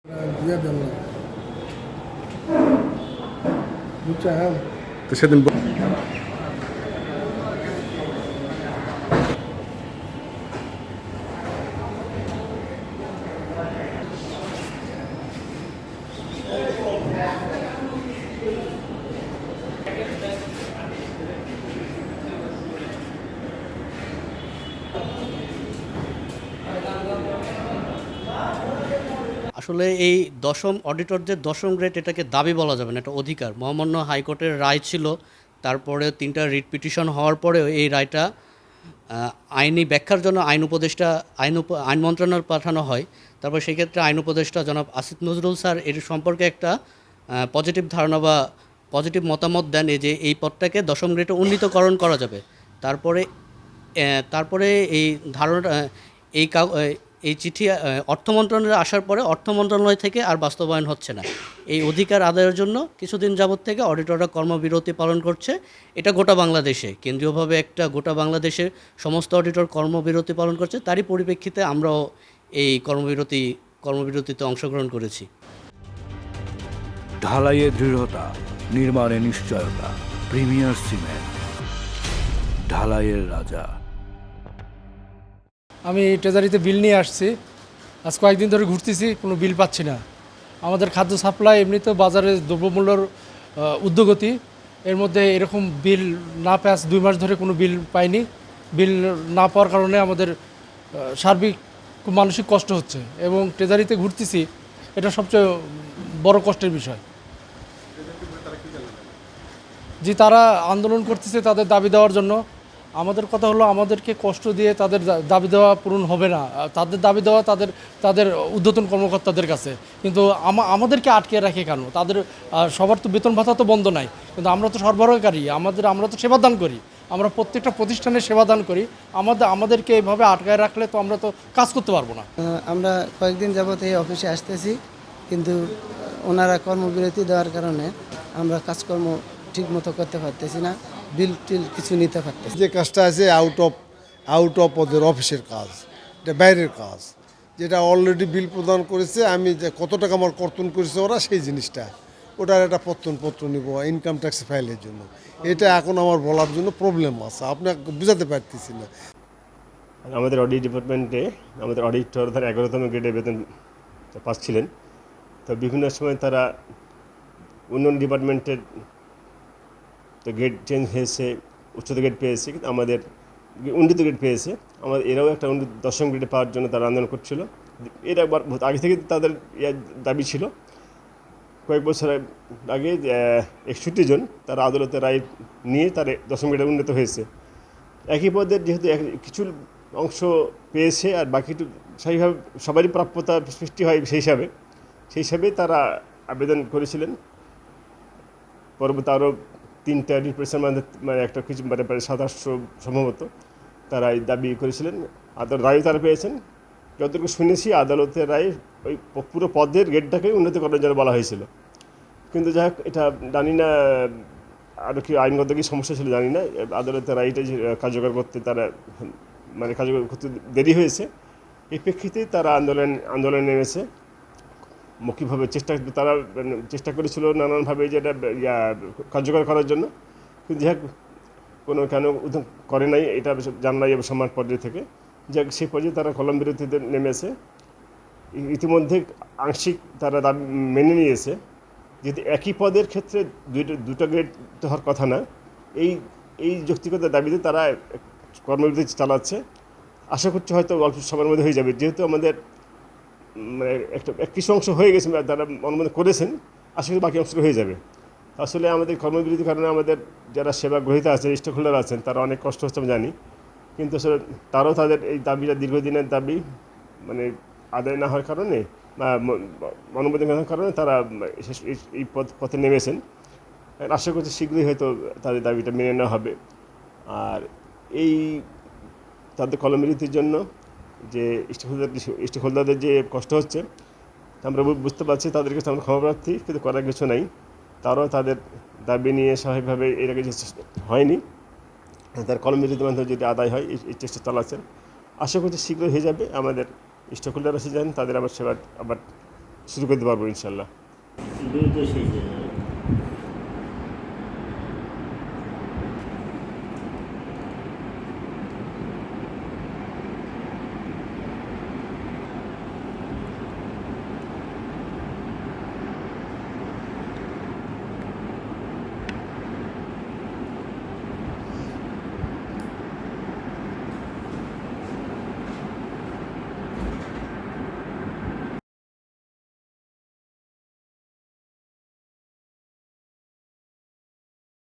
দিয়ে দিলাম বুঝছেন তো সেদিন আসলে এই দশম অডিটরদের দশম গ্রেড এটাকে দাবি বলা যাবে না, এটা অধিকার। মহামান্য হাইকোর্টের রায় ছিল, তারপরে 3টা রিট পিটিশন হওয়ার পরেও এই রায়টা আইনি ব্যাখ্যার জন্য আইন মন্ত্রণালয় পাঠানো হয়। তারপর সেক্ষেত্রে আইন উপদেষ্টা জনাব আসিফ নজরুল স্যার এর সম্পর্কে একটা পজিটিভ ধারণা বা পজিটিভ মতামত দেন যে এই পদটাকে দশম গ্রেডে উন্নীতকরণ করা যাবে। তারপরে তারপরে এই ধারণাটা এই এই চিঠি অর্থ মন্ত্রণালয়ে আসার পরে অর্থ মন্ত্রণালয় থেকে আর বাস্তবায়ন হচ্ছে না। এই অধিকার আদায়ের জন্য কিছুদিন যাবৎ থেকে অডিটররা কর্মবিরতি পালন করছে। এটা গোটা বাংলাদেশে কেন্দ্রীয়ভাবে একটা গোটা বাংলাদেশে সমস্ত অডিটর কর্মবিরতি পালন করছে। তারই পরিপ্রেক্ষিতে আমরাও এই কর্মবিরতিতে অংশগ্রহণ করেছি। ঢালাইয়ে দৃঢ়তা, নির্মাণে নিশ্চয়তা, প্রিমিয়ার সিমেন্ট, ঢালাইয়ের রাজা। আমি ট্রেজারিতে বিল নিয়ে আসছি, আজ কয়েকদিন ধরে ঘুরতেছি, কোনো বিল পাচ্ছি না। আমাদের খাদ্য সাপ্লাই এমনিতেও বাজারে দ্রব্যমূল্যর ঊর্ধ্বগতি, এর মধ্যে এরকম বিল না পেয়ে 2 মাস ধরে কোনো বিল পাইনি। বিল না পাওয়ার কারণে আমাদের সার্বিক খুব মানসিক কষ্ট হচ্ছে এবং ট্রেজারিতে ঘুরতেছি, এটা সবচেয়ে বড় কষ্টের বিষয়। যে তারা আন্দোলন করতেছে তাদের দাবি দেওয়ার জন্য। আমাদের কথা হলো আমাদেরকে কষ্ট দিয়ে তাদের দাবি দেওয়া পূরণ হবে না। তাদের দাবি দেওয়া তাদের ঊর্ধ্বতন কর্মকর্তাদের কাছে, কিন্তু আমাদেরকে আটকে রাখে কেন? তাদের সবার তো বেতন ভাতা তো বন্ধ নাই, কিন্তু আমরা তো সরবরাহকারী, আমরা তো সেবাদান করি, আমরা প্রত্যেকটা প্রতিষ্ঠানে সেবাদান করি। আমাদেরকে এইভাবে আটকায় রাখলে তো আমরা তো কাজ করতে পারবো না। আমরা কয়েকদিন যাবত এই অফিসে আসতেছি, কিন্তু ওনারা কর্মবিরতি দেওয়ার কারণে আমরা কাজকর্ম ঠিক মতো করতে পারতেছি না, বিল টিল কিছু নিতে পারতেছি। যে কাজটা আছে আউট অফ ওদের অফিসের কাজ, এটা বাইরের কাজ, যেটা অলরেডি বিল প্রদান করেছে। আমি যে কত টাকা আমার কর্তন করেছে ওরা, সেই জিনিসটা ওটার একটা পত্র নিব ইনকাম ট্যাক্স ফাইলের জন্য। এটা এখন আমার বলার জন্য প্রবলেম আছে, আপনাকে বুঝাতে পারতেছি না। আমাদের অডিট ডিপার্টমেন্টে আমাদের অডিটর 11তম গ্রেডে বেতন পাচ্ছিলেন। তো বিভিন্ন সময় তারা অন্য ডিপার্টমেন্টের তো গ্রেড চেঞ্জ হয়েছে, উচ্চতর গ্রেড পেয়েছে, কিন্তু আমাদের উন্নীত গ্রেড পেয়েছে। এরাও একটা দশম গ্রেডে পাওয়ার জন্য তারা আন্দোলন করছিল। এটা আগে থেকে তাদের দাবি ছিল। কয়েক বছর আগে 61 জন তারা আদালতের রায় নিয়ে তারা দশম গ্রেডে উন্নীত হয়েছে। একই পদের যেহেতু কিছু অংশ পেয়েছে আর বাকিটু সেইভাবে সবারই প্রাপ্যতা সৃষ্টি হয়, সেই হিসাবে তারা আবেদন করেছিলেন। পরবর্তী আরও 3টা রিপ্রেশন মানে একটা কিছু মানে প্রায় 700 সম্ভবত তারা এই দাবি করেছিলেন। আদালত রায়ও তারা পেয়েছেন। যতটুকু শুনেছি আদালতের রায় ওই পুরো পদের গ্রেডটাকে উন্নত করার জন্য বলা হয়েছিল। কিন্তু যাই হোক, এটা জানি না আরও কি আইনগত কি সমস্যা ছিল জানি না, আদালতের রায়টা কার্যকর করতে তারা মানে কার্যকর করতে দেরি হয়েছে। এই প্রেক্ষিতেই তারা আন্দোলনে নেমেছে। মৌখিকভাবে তারা চেষ্টা করেছিল নানানভাবে যেটা কার্যকর করার জন্য, কিন্তু যাই হোক কেন করে নাই এটা জানাই সম্মান পর্যায় থেকে। যাক সেই পর্যায়ে তারা কলম বিরতিতে নেমেছে। ইতিমধ্যে আংশিক তারা দাবি মেনে নিয়েছে, যেহেতু একই পদের ক্ষেত্রে দুটো গ্রেড হওয়ার কথা না, এই যৌক্তিকতার দাবিতে তারা কর্মবিরতি চালাচ্ছে। আশা করছি হয়তো অল্প সময়ের মধ্যে হয়ে যাবে, যেহেতু আমাদের মানে কিছু অংশ হয়ে গেছে, তারা অনুমোদন করেছেন, আশা করি বাকি অংশটা হয়ে যাবে। আসলে আমাদের কর্মবিরতির কারণে আমাদের যারা সেবা গ্রহীতা আছেন, স্টেক হোল্ডার আছেন, তারা অনেক কষ্ট হচ্ছে আমি জানি, কিন্তু আসলে তারাও তাদের এই দাবিটা দীর্ঘদিনের দাবি মানে আদায় না হওয়ার কারণে বা অনুমোদন না হওয়ার কারণে তারা এই পথে নেমেছেন। আশা করছি শীঘ্রই হয়তো তাদের দাবিটা মেনে নেওয়া হবে। আর এই তাদের কর্মবিরতির জন্য যে স্টেক হোল্ডারদের যে কষ্ট হচ্ছে আমরা বুঝতে পারছি, তাদের কাছে আমরা ক্ষমাপ্রার্থী, কিন্তু করার কিছু নাই। তারাও তাদের দাবি নিয়ে স্বাভাবিকভাবে এর আগে হয়নি, তার কর্মবিরতির মাধ্যমে যদি আদায় হয় এই চেষ্টা চালাচ্ছেন। আশা করছি শীঘ্রই হয়ে যাবে। আমাদের স্টেক হোল্ডার এসে যান, তাদের আবার সেবা আবার শুরু করতে পারবো ইনশাল্লাহ। দ্রুত শেষ যেন